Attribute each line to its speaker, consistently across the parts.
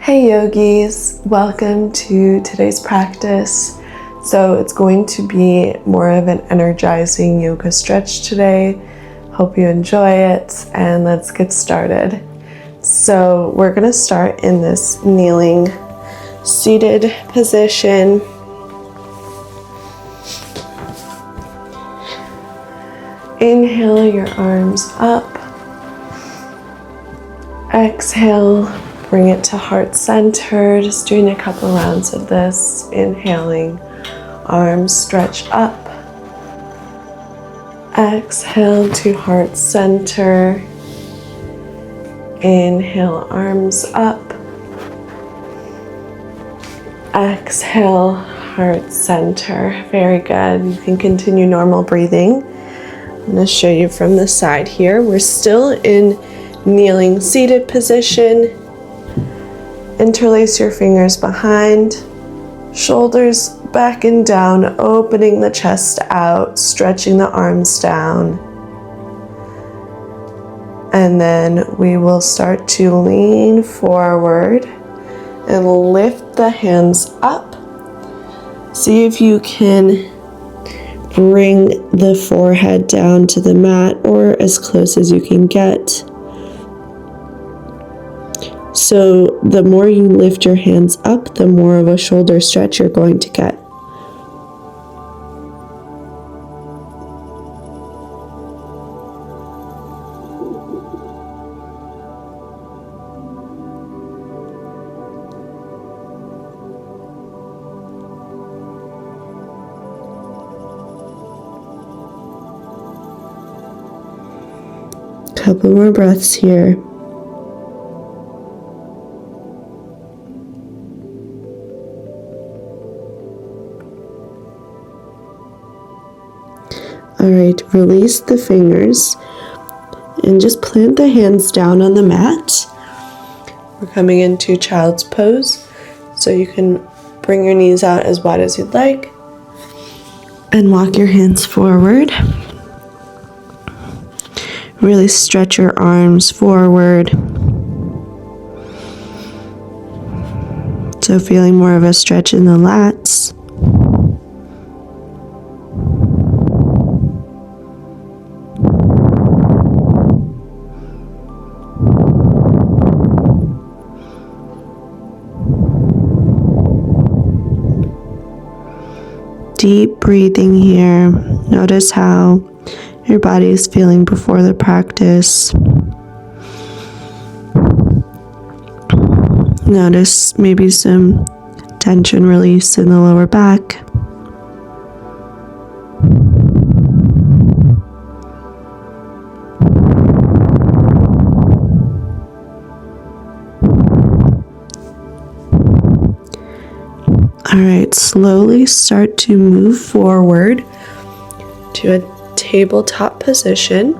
Speaker 1: Hey yogis, welcome to today's practice. So it's going to be more of an energizing yoga stretch today. Hope you enjoy it, and let's get started. So we're going to start in this kneeling seated position. Inhale your arms up. Exhale, bring it to heart center. Just doing a couple rounds of this. Inhaling, arms stretch up. Exhale to heart center. Inhale, arms up. Exhale, heart center. Very good. You can continue normal breathing. I'm going to show you from the side here. We're still in kneeling seated position. Interlace your fingers behind, shoulders back and down, opening the chest out, stretching the arms down. And then we will start to lean forward and lift the hands up. See if you can bring the forehead down to the mat or as close as you can get. So the more you lift your hands up, the more of a shoulder stretch you're going to get. Couple more breaths here. All right, release the fingers and just plant the hands down on the mat. We're coming into child's pose, so you can bring your knees out as wide as you'd like and walk your hands forward. Really stretch your arms forward. So feeling more of a stretch in the lats. Deep breathing here. Notice how your body is feeling before the practice. Notice maybe some tension release in the lower back. All right, slowly start to move forward to a tabletop position.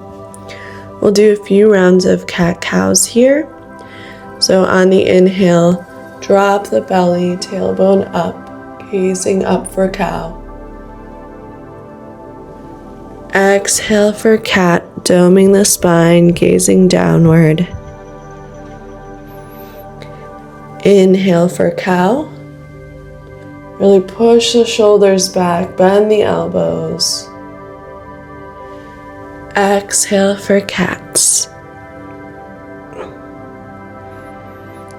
Speaker 1: We'll do a few rounds of cat-cows here. So on the inhale, drop the belly, tailbone up, gazing up for cow. Exhale for cat, doming the spine, gazing downward. Inhale for cow. Really push the shoulders back, bend the elbows. Exhale for cats.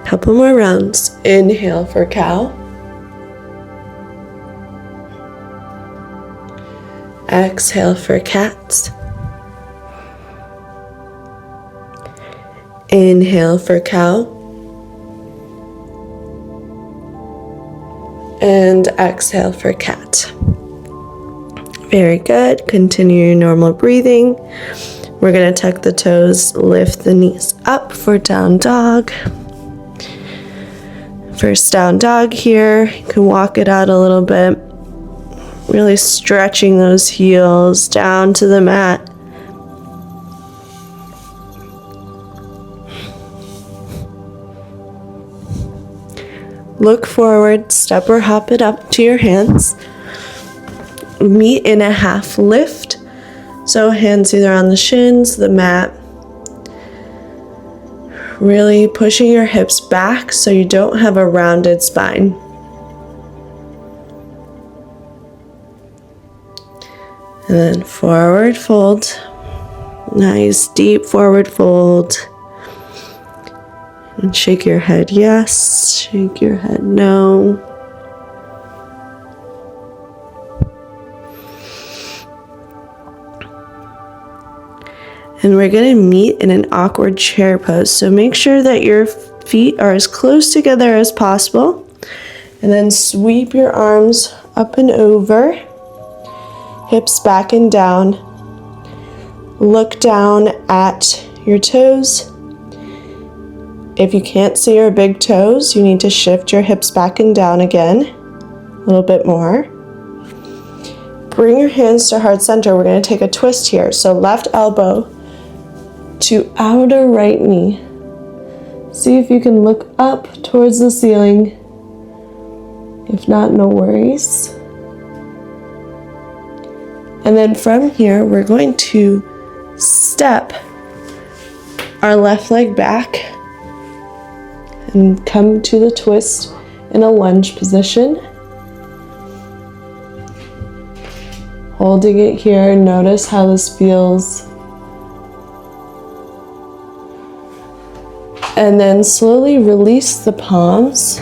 Speaker 1: Couple more rounds. Inhale for cow. Exhale for cats. Inhale for cow. And exhale for cat. Very good. Continue your normal breathing. We're going to tuck the toes, lift the knees up for down dog. First down dog here. You can walk it out a little bit. Really stretching those heels down to the mat. Look forward, step or hop it up to your hands. Meet in a half lift. So hands either on the shins, the mat. really pushing your hips back so you don't have a rounded spine. And then forward fold. Nice deep forward fold. And shake your head yes, shake your head no. And we're going to meet in an awkward chair pose. So make sure that your feet are as close together as possible. And then sweep your arms up and over. Hips back and down. Look down at your toes. If you can't see your big toes, you need to shift your hips back and down again. A little bit more. Bring your hands to heart center. We're going to take a twist here. So left elbow to outer right knee. See if you can look up towards the ceiling. If not, no worries. And then from here, we're going to step our left leg back and come to the twist in a lunge position. Holding it here, notice how this feels. And then slowly release the palms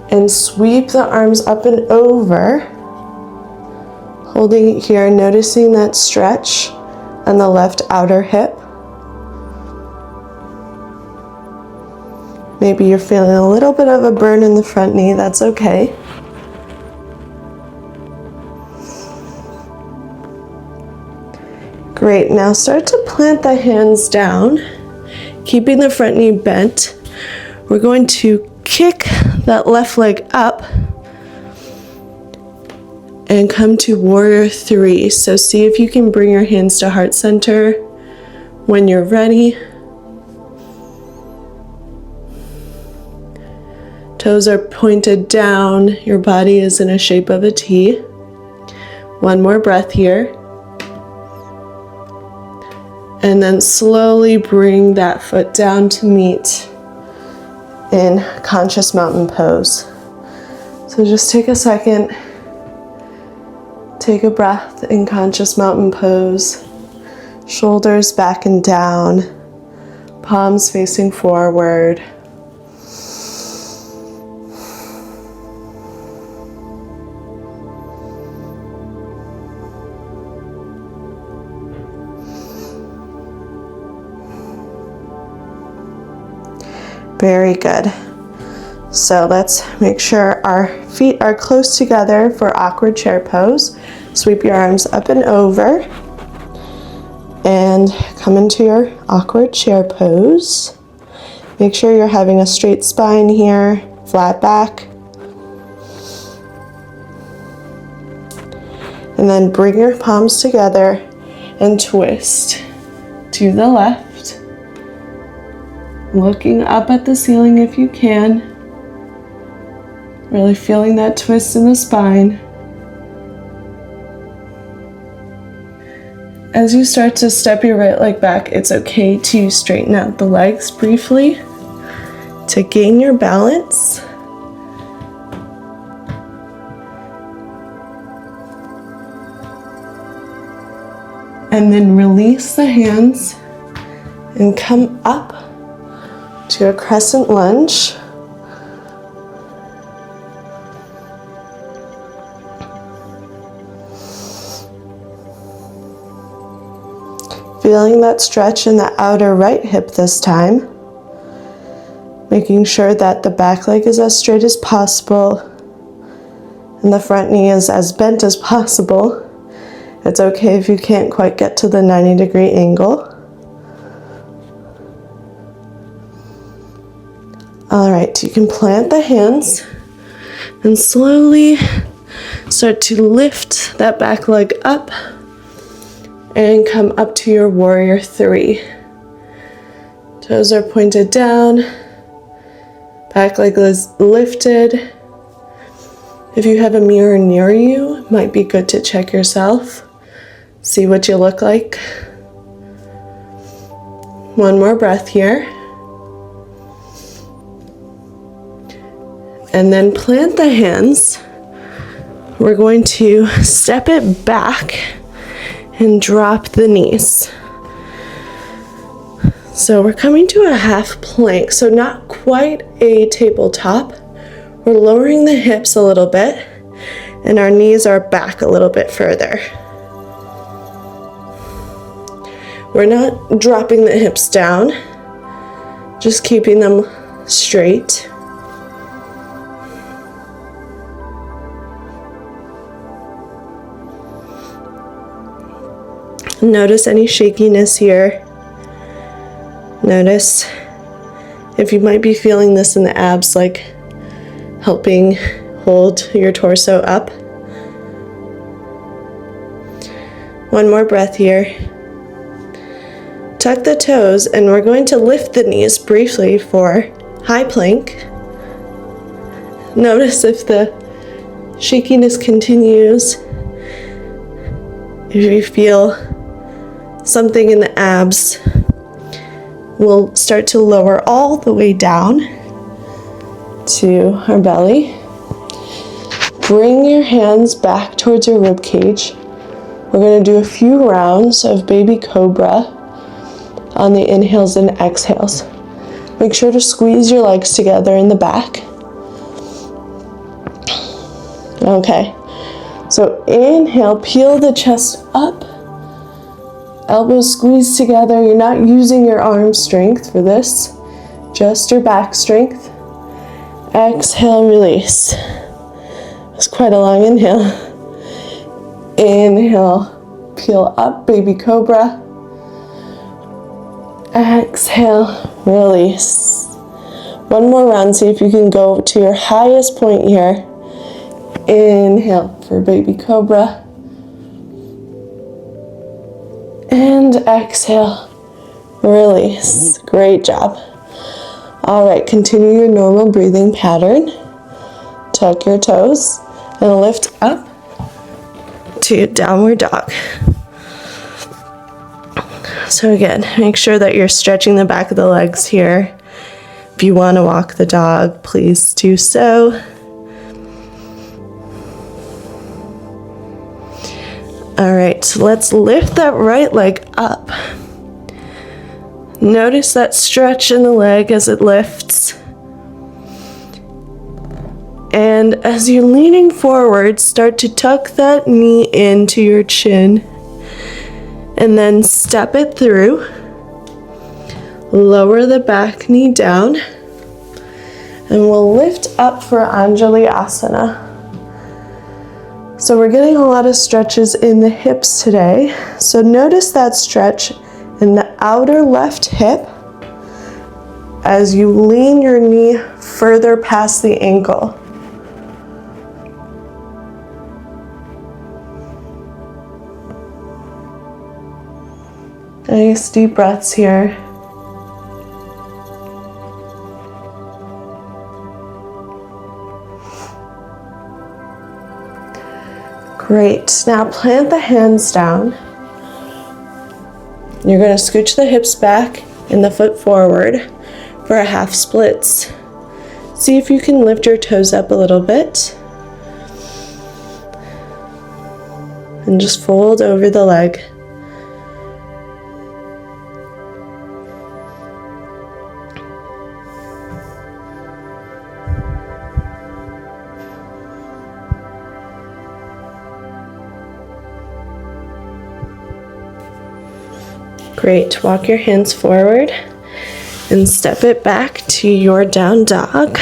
Speaker 1: and sweep the arms up and over. Holding it here, noticing that stretch on the left outer hip. Maybe you're feeling a little bit of a burn in the front knee, that's okay. Great, now start to plant the hands down. Keeping the front knee bent, we're going to kick that left leg up and come to warrior three. So see if you can bring your hands to heart center when you're ready. Toes are pointed down, your body is in a shape of a T. One more breath here. And then slowly bring that foot down to meet in conscious mountain pose. So just take a second, take a breath in conscious mountain pose. Shoulders back and down, palms facing forward. Very good. So let's make sure our feet are close together for awkward chair pose. Sweep your arms up and over and come into your awkward chair pose. Make sure you're having a straight spine here, flat back. And then bring your palms together and twist to the left. Looking up at the ceiling if you can. Really feeling that twist in the spine. As you start to step your right leg back, it's okay to straighten out the legs briefly to gain your balance. And then release the hands and come up to a crescent lunge. Feeling that stretch in the outer right hip this time. Making sure that the back leg is as straight as possible and the front knee is as bent as possible. It's okay if you can't quite get to the 90-degree angle. All right, you can plant the hands and slowly start to lift that back leg up and come up to your warrior three. Toes are pointed down, back leg is lifted. If you have a mirror near you, it might be good to check yourself, see what you look like. One more breath here. And then plant the hands. We're going to step it back and drop the knees. So we're coming to a half plank, so not quite a tabletop. We're lowering the hips a little bit, and our knees are back a little bit further. We're not dropping the hips down, just keeping them straight. Notice any shakiness here. Notice if you might be feeling this in the abs, like helping hold your torso up. One more breath here. Tuck the toes, and we're going to lift the knees briefly for high plank. Notice if the shakiness continues. If you feel something in the abs, we'll start to lower all the way down to our belly. Bring your hands back towards your rib cage. We're going to do a few rounds of baby cobra on the inhales and exhales. Make sure to squeeze your legs together in the back. Okay, so inhale, peel the chest up. Elbows squeeze together. You're not using your arm strength for this, just your back strength. Exhale, release. It's quite a long inhale. Inhale, peel up, baby cobra. Exhale, release. One more round, see if you can go to your highest point here. Inhale for baby cobra. And exhale, release. Great job. All right, continue your normal breathing pattern. Tuck your toes and lift up to downward dog. So again, make sure that you're stretching the back of the legs here. If you want to walk the dog, please do so. All right, so let's lift that right leg up. Notice that stretch in the leg as it lifts. And as you're leaning forward, start to tuck that knee into your chin. And then step it through. Lower the back knee down. And we'll lift up for Anjali Asana. So we're getting a lot of stretches in the hips today. So notice that stretch in the outer left hip as you lean your knee further past the ankle. Nice deep breaths here. Great. Now plant the hands down. You're going to scooch the hips back and the foot forward for a half splits. See if you can lift your toes up a little bit. And just fold over the leg. Great. Walk your hands forward and step it back to your down dog.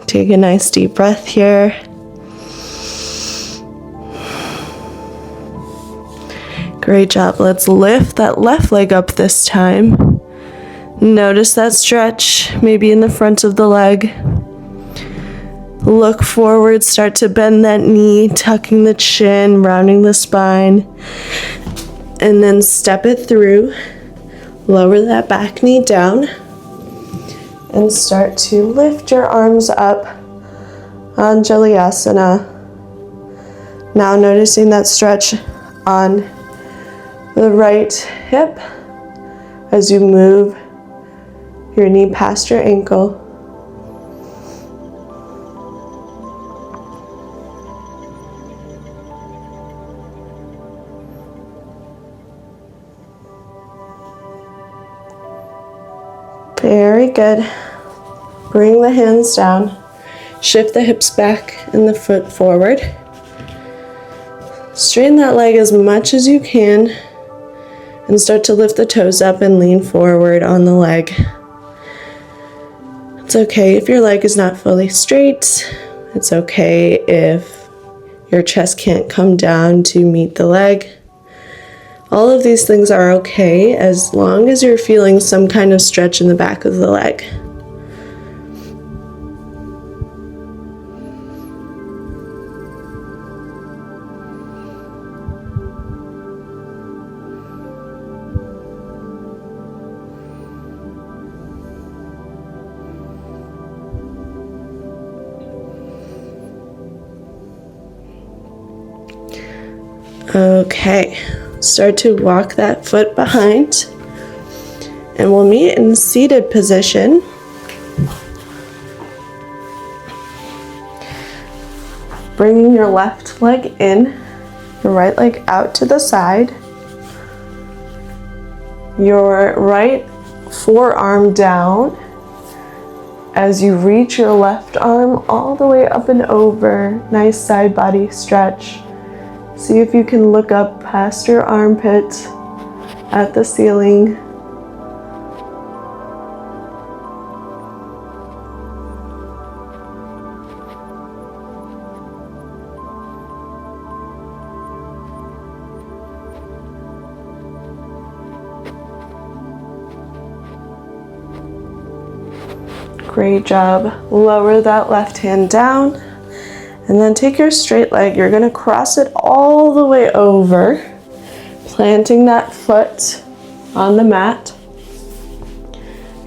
Speaker 1: Take a nice deep breath here. Great job. Let's lift that left leg up this time. Notice that stretch, maybe in the front of the leg. Look forward, start to bend that knee, tucking the chin, rounding the spine. And then step it through, lower that back knee down, and start to lift your arms up, Anjali Asana. Now noticing that stretch on the right hip as you move your knee past your ankle. good. Bring the hands down. Shift the hips back and the foot forward. Straighten that leg as much as you can and start to lift the toes up and lean forward on the leg. It's okay if your leg is not fully straight. It's okay if your chest can't come down to meet the leg. All of these things are okay as long as you're feeling some kind of stretch in the back of the leg. Okay, start to walk that foot behind, and we'll meet in seated position. Bringing your left leg in, your right leg out to the side, your right forearm down as you reach your left arm all the way up and over. Nice side body stretch. See if you can look up past your armpit at the ceiling. Great job. Lower that left hand down. And then take your straight leg, you're gonna cross it all the way over, planting that foot on the mat.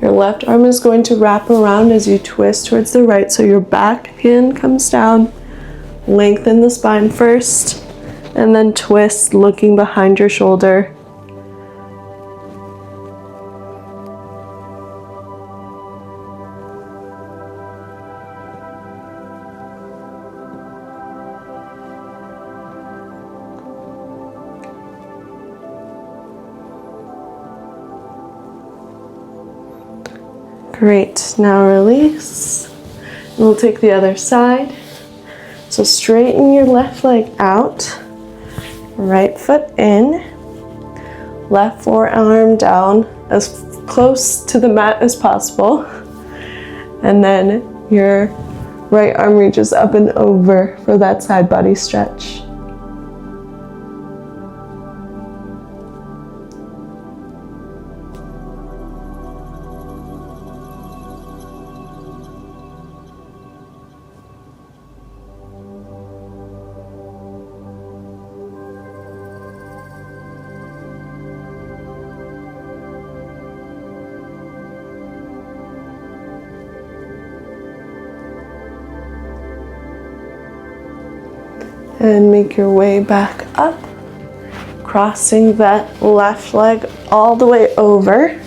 Speaker 1: Your left arm is going to wrap around as you twist towards the right, so your back hand comes down. Lengthen the spine first, and then twist, looking behind your shoulder. Great, now release. And we'll take the other side. So straighten your left leg out, right foot in, left forearm down as close to the mat as possible. And then your right arm reaches up and over for that side body stretch. And make your way back up, crossing that left leg all the way over,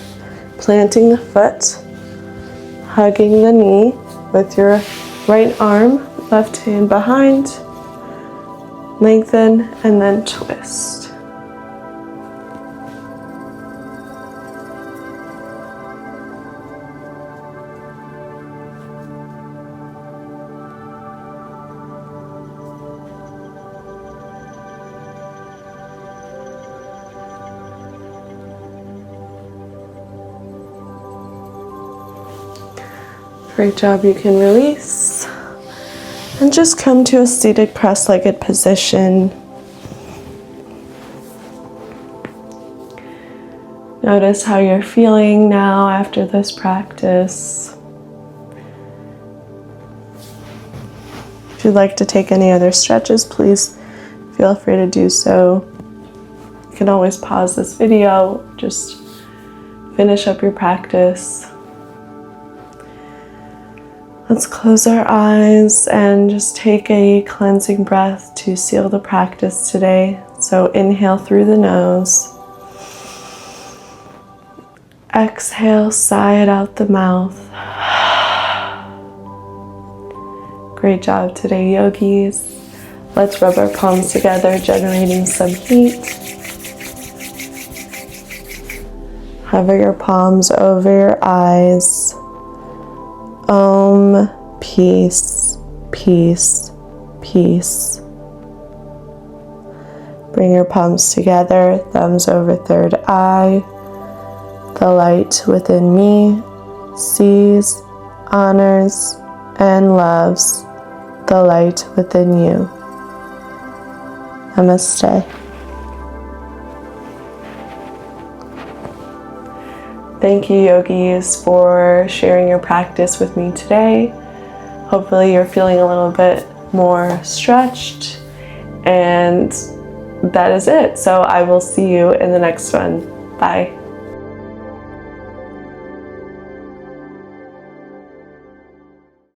Speaker 1: planting the foot, hugging the knee with your right arm, left hand behind, lengthen, and then twist. Great job, you can release and just come to a seated cross-legged position. Notice how you're feeling now after this practice. If you'd like to take any other stretches, please feel free to do so. You can always pause this video, just finish up your practice. Let's close our eyes and just take a cleansing breath to seal the practice today. So inhale through the nose. Exhale, sigh it out the mouth. Great job today, yogis. Let's rub our palms together, generating some heat. Hover your palms over your eyes. Om, peace, peace, peace. Bring your palms together, thumbs over third eye. The light within me sees, honors, and loves the light within you. Namaste. Thank you, yogis, for sharing your practice with me today. Hopefully you're feeling a little bit more stretched, and that is it. So I will see you in the next one. Bye.